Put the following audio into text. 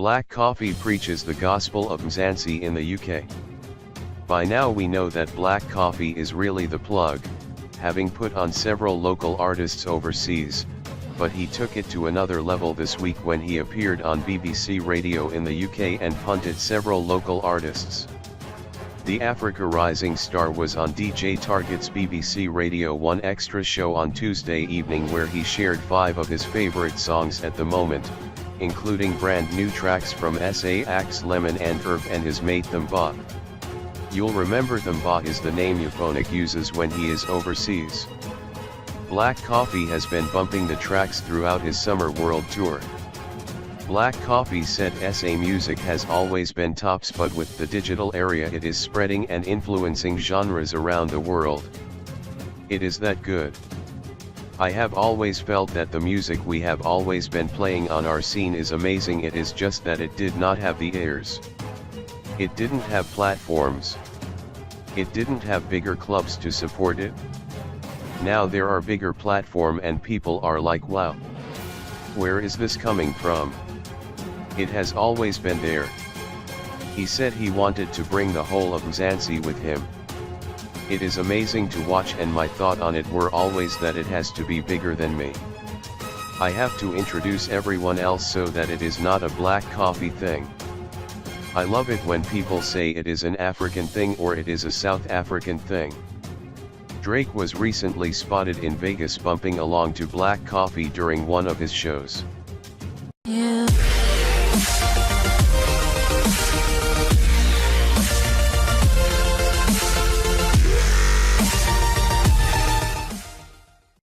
Black Coffee preaches the gospel of Mzansi in the UK. By now we know that Black Coffee is really the plug, having put on several local artists overseas, but he took it to another level this week when he appeared on BBC Radio in the UK and punted several local artists. The Africa Rising star was on DJ Target's BBC Radio 1 Extra show on Tuesday evening, where he shared 5 of his favorite songs at the moment, including brand new tracks from SA Axe Lemon and Herb and his mate Thumba. You'll remember Thumba is the name Euphonic uses when he is overseas. Black Coffee has been bumping the tracks throughout his summer world tour. Black Coffee said SA music has always been tops, but with the digital area it is spreading and influencing genres around the world. It is that good. I have always felt that the music we have always been playing on our scene is amazing, it is just that it did not have the ears. It didn't have platforms. It didn't have bigger clubs to support it. Now there are bigger platform and people are like, wow. Where is this coming from? It has always been there. He said he wanted to bring the whole of Mzansi with him. It is amazing to watch, and my thought on it were always that it has to be bigger than me. I have to introduce everyone else so that it is not a Black Coffee thing. I love it when people say it is an African thing or it is a South African thing. Drake was recently spotted in Vegas bumping along to Black Coffee during one of his shows.